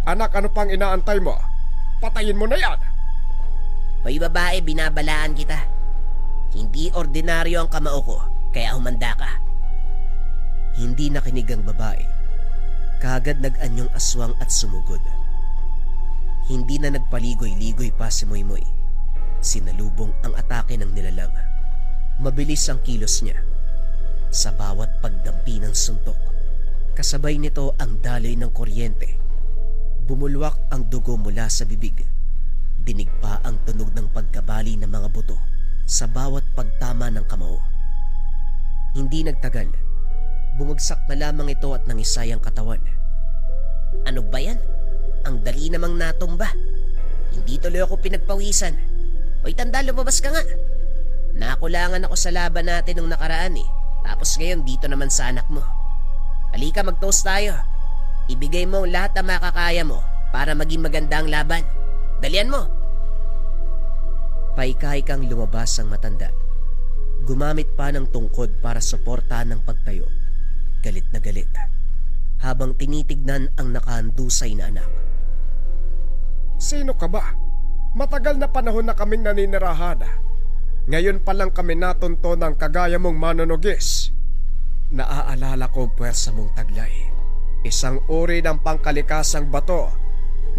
Anak, ano pang inaantay mo? Patayin mo na yan! Hoy babae, binabalaan kita. Hindi ordinaryo ang kamao ko, kaya humanda ka. Hindi nakinig ang babae. Kaagad nag-anyong aswang at sumugod. Hindi na nagpaligoy-ligoy pa si Moymoy. Sinalubong ang atake ng nilalang. Mabilis ang kilos niya. Sa bawat pagdampi ng suntok, kasabay nito ang daloy ng kuryente. Bumulwak ang dugo mula sa bibig. Dinig pa ang tunog ng pagkabali ng mga buto sa bawat pagtama ng kamao. Hindi nagtagal. Bumagsak na lamang ito at nangisay ang katawan. Ano ba yan? Ang dali namang natumba. Hindi tuloy ako pinagpawisan. Hoy tanda, lumabas ka nga. Nakulangan ako sa laban natin nung nakaraan eh. Tapos ngayon dito naman sa anak mo. Halika, mag-toast tayo. Ibigay mo lahat na makakaya mo para maging maganda ang laban. Dalian mo. Paikay kang lumabas ang matanda. Gumamit pa ng tungkod para suportahan ng pagtayo. Galit na galit. Habang tinitignan ang nakahandusay na anak. Sino ka ba? Matagal na panahon na kaming naninirahan. Ngayon pa lang kami natunto ng kagaya mong manonogis. Naaalala ko ang puwersa mong taglay. Isang uri ng pangkalikasang bato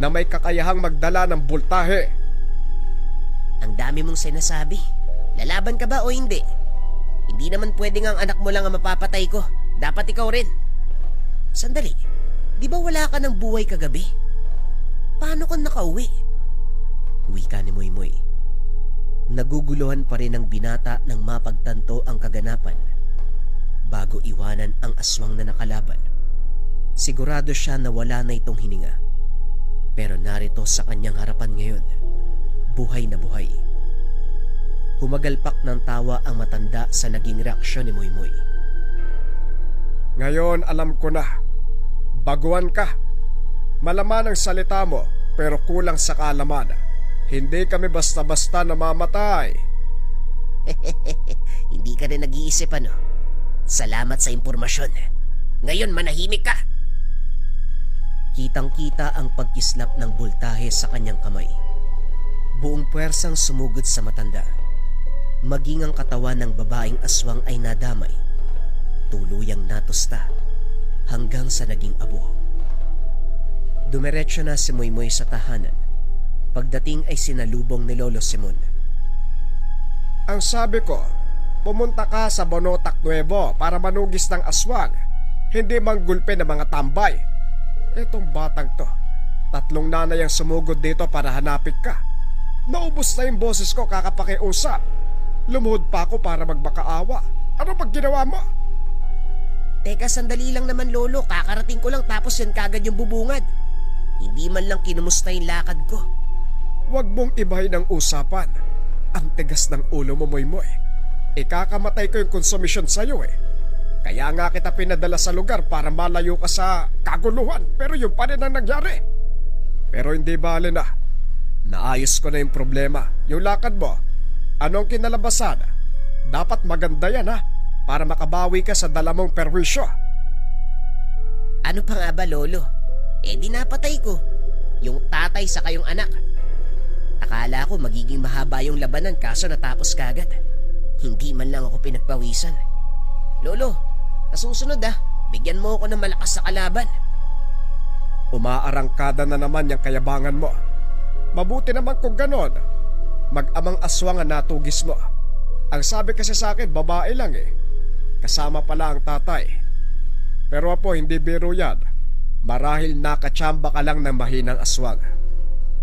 na may kakayahang magdala ng bultahe. Ang dami mong sinasabi. Lalaban ka ba o hindi? Hindi naman pwedeng ang anak mo lang ang mapapatay ko. Dapat ikaw rin. Sandali, di ba wala ka ng buhay kagabi? Paano ka nakauwi? Wika ni Moymoy. Naguguluhan pa rin ang binata nang mapagtanto ang kaganapan. Bago iwanan ang aswang na nakalaban, sigurado siya na wala na itong hininga. Pero narito sa kanyang harapan ngayon, buhay na buhay. Humagalpak ng tawa ang matanda sa naging reaksyon ni Moymoy. Ngayon alam ko na. Baguhan ka. Malaman ang salita mo pero kulang sa kaalaman. Hindi kami basta-basta namamatay. Hindi ka rin nag-iisip ano? Salamat sa impormasyon. Ngayon manahimik ka. Kitang-kita ang pagkislap ng bultahe sa kanyang kamay. Buong puwersang sumugod sa matanda. Maging ang katawan ng babaeng aswang ay nadamay. Tuluyang natusta hanggang sa naging abo. Dumiretso na si Moymoy sa tahanan. Pagdating ay sinalubong ni Lolo Simon. Ang sabi ko, pumunta ka sa Bonotac Nuevo para manugis ng aswang, hindi manggulpe ng mga tambay. Itong batang to, 3 nanay ang sumugod dito para hanapin ka. Naubos na yung boses ko kakapakiusap. Lumuhod pa ako para magmakaawa. Ano pag ginawa mo? Teka, sandali lang naman lolo. Kakarating ko lang tapos yan kagad yung bubungad. Hindi man lang kinumusta yung lakad ko. Huwag mong ibahin ang usapan. Ang tigas ng ulo mo, Moymoy. Ikakamatay ko yung konsumisyon sa'yo eh. Kaya nga kita pinadala sa lugar para malayo ka sa kaguluhan. Pero yung pa rin ang nangyari. Pero hindi bale na. Naayos ko na yung problema. Yung lakad mo, anong kinalabasan? Dapat maganda yan ha, para makabawi ka sa dala mong perwisyo. Ano pa nga ba lolo? Eh di napatay ko. Yung tatay sa kayong anak. Akala ko magiging mahaba yung labanan kaso natapos kagad. Hindi man lang ako pinagpawisan. Lolo, nasusunod bigyan mo ako ng malakas sa kalaban. Umaarangkada na naman yung kayabangan mo. Mabuti naman kung ganon. Mag-amang aswang ang natugis mo. Ang sabi kasi sa akin, babae lang eh. Kasama pala ang tatay. Pero apo, hindi biro yan. Marahil nakatsamba ka lang ng mahinang aswang.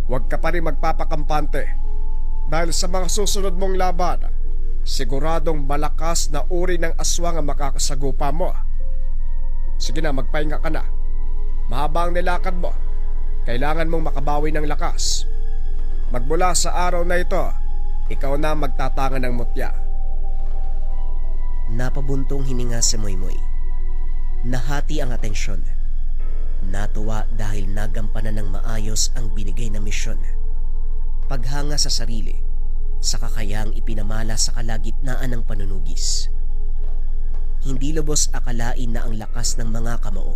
Huwag ka pa rin magpapakampante. Dahil sa mga susunod mong laban, siguradong malakas na uri ng aswang ang makakasagupa mo. Sige na, magpahinga ka na. Mahaba ang nilakad mo. Kailangan mong makabawi ng lakas. Magmula sa araw na ito, ikaw na magtatangan ng mutya. Napabuntong hininga si Moymoy. Nahati ang atensyon. Natuwa dahil nagampanan ng maayos ang binigay na misyon. Paghanga sa sarili, sa kakayahang ipinamala sa kalagitnaan ng panunugis. Hindi lubos akalain na ang lakas ng mga kamao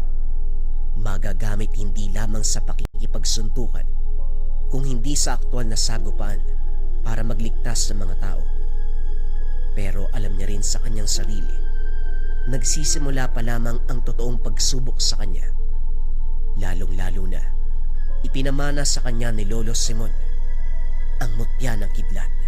magagamit hindi lamang sa pakikipagsuntukan, kung hindi sa aktwal na sagupaan para magligtas ng mga tao. Pero alam niya rin sa kanyang sarili, nagsisimula pa lamang ang totoong pagsubok sa kanya. Lalong-lalo na, ipinamana sa kanya ni Lolo Simon ang mutya ng kidlat.